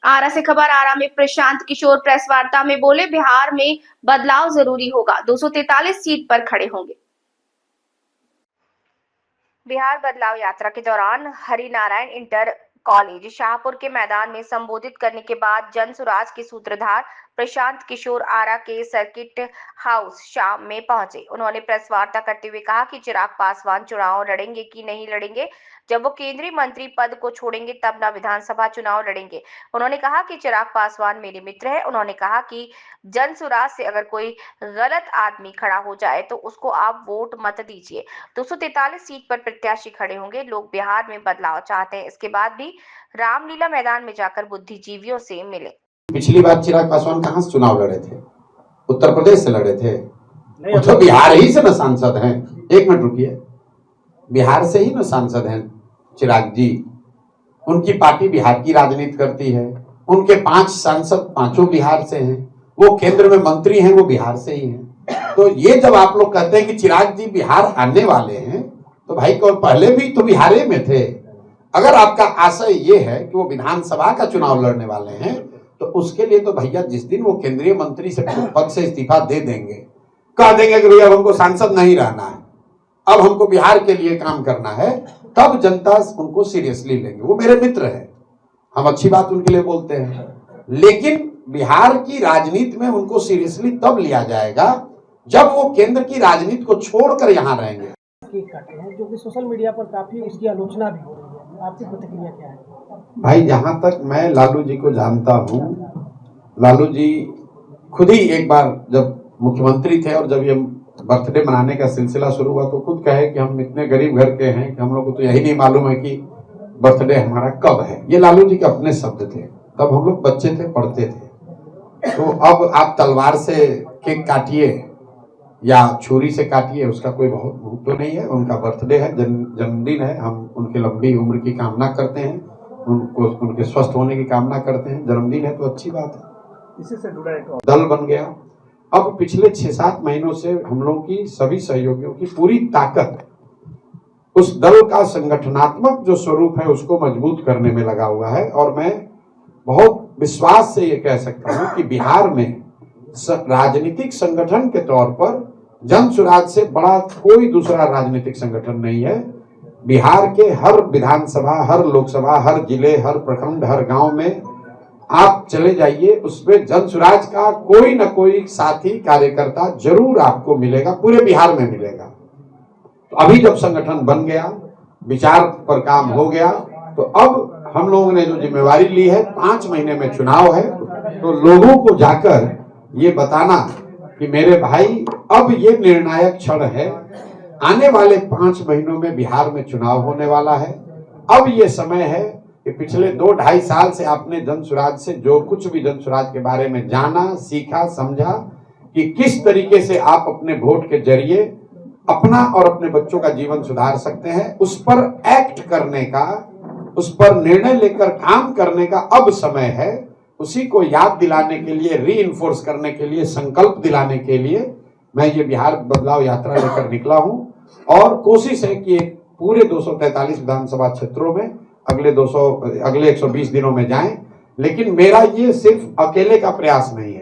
आरा से खबर। आरा में प्रशांत किशोर प्रेस वार्ता में बोले, बिहार में बदलाव जरूरी होगा, 243 सीट पर खड़े होंगे। बिहार बदलाव यात्रा के दौरान हरिनारायण इंटर कॉलेज शाहपुर के मैदान में संबोधित करने के बाद जन सुराज के सूत्रधार प्रशांत किशोर आरा के सर्किट हाउस शाम में पहुंचे। उन्होंने प्रेस वार्ता करते हुए कहा कि चिराग पासवान चुनाव लड़ेंगे कि नहीं लड़ेंगे, जब वो केंद्रीय मंत्री पद को छोड़ेंगे तब ना विधानसभा चुनाव लड़ेंगे। उन्होंने कहा कि चिराग पासवान मेरे मित्र है। उन्होंने कहा कि जन सुराज से अगर कोई गलत आदमी खड़ा हो जाए तो उसको आप वोट मत दीजिए। 243 सीट पर प्रत्याशी खड़े होंगे। लोग बिहार में बदलाव चाहते हैं। इसके बाद भी रामलीला मैदान में जाकर बुद्धिजीवियों से मिले। पिछली बार चिराग पासवान कहां से चुनाव लड़े थे? उत्तर प्रदेश से लड़े थे। वो तो बिहार ही से न सांसद हैं। एक मिनट रुकिए, बिहार से ही न सांसद हैं चिराग जी। उनकी पार्टी बिहार की राजनीति करती है। उनके 5 सांसद पांचों बिहार से हैं। वो केंद्र में मंत्री हैं, वो बिहार से ही हैं। तो ये जब आप लोग कहते हैं कि चिराग जी बिहार आने वाले हैं, तो भाई को पहले भी तो बिहार में थे। अगर आपका आशय ये है कि वो विधानसभा का चुनाव लड़ने वाले हैं, तो उसके लिए तो भैया जिस दिन वो केंद्रीय मंत्री से पद से इस्तीफा दे देंगे, कह देंगे कि भैया हमको सांसद नहीं रहना है, अब हमको बिहार के लिए काम करना है, तब जनता उनको सीरियसली लेंगे। वो मेरे मित्र हैं, हम अच्छी बात उनके लिए बोलते हैं, लेकिन बिहार की राजनीति में उनको सीरियसली तब लिया जाएगा जब वो केंद्र की राजनीति को छोड़कर यहाँ रहेंगे। जो कि सोशल मीडिया पर काफी उसकी आलोचना भी हो रही है, आपकी प्रतिक्रिया क्या है? भाई, जहां तक मैं लालू जी को जानता हूं, लालू जी खुद ही एक बार जब मुख्यमंत्री थे और जब ये बर्थडे मनाने का सिलसिला शुरू हुआ तो खुद कहे कि हम इतने गरीब घर के हैं कि हम लोग को तो यही नहीं मालूम है कि बर्थडे हमारा कब है। ये लालू जी के अपने शब्द थे। तब हम लोग बच्चे थे, पढ़ते थे। तो अब आप तलवार से केक काटिए या छुरी से काटिए, उसका कोई बहुत भूख तो नहीं है। उनका बर्थडे है, जन्मदिन है, हम उनकी लंबी उम्र की कामना करते हैं, उनको उनके स्वस्थ होने की कामना करते हैं। जन्मदिन है तो अच्छी बात है। इसी से जुड़ा एक दल बन गया। अब पिछले 6-7 महीनों से हम लोगों की सभी सहयोगियों की पूरी ताकत उस दल का संगठनात्मक जो स्वरूप है उसको मजबूत करने में लगा हुआ है। और मैं बहुत विश्वास से ये कह सकता हूं कि बिहार में राजनीतिक संगठन के तौर पर जन सुराज से बड़ा कोई दूसरा राजनीतिक संगठन नहीं है। बिहार के हर विधानसभा, हर लोकसभा, हर जिले, हर प्रखंड, हर गांव में आप चले जाइए, उसमें जन सुराज का कोई न कोई साथी कार्यकर्ता जरूर आपको मिलेगा, पूरे बिहार में मिलेगा। तो अभी जब संगठन बन गया, विचार पर काम हो गया, तो अब हम लोगों ने जो जिम्मेवारी ली है, 5 महीने में चुनाव है, तो लोगों को जाकर ये बताना कि मेरे भाई अब ये निर्णायक क्षण है, आने वाले 5 महीनों में बिहार में चुनाव होने वाला है। अब ये समय है कि पिछले 2-2.5 साल से आपने जन सुराज से जो कुछ भी जन सुराज के बारे में जाना, सीखा, समझा कि किस तरीके से आप अपने वोट के जरिए अपना और अपने बच्चों का जीवन सुधार सकते हैं, उस पर एक्ट करने का, उस पर निर्णय लेकर काम करने का अब समय है। उसी को याद दिलाने के लिए, रीइंफोर्स करने के लिए, संकल्प दिलाने के लिए मैं ये बिहार बदलाव यात्रा लेकर निकला हूं। और कोशिश है कि पूरे 243 विधानसभा क्षेत्रों में अगले 120 दिनों में जाएं। लेकिन मेरा ये सिर्फ अकेले का प्रयास नहीं है।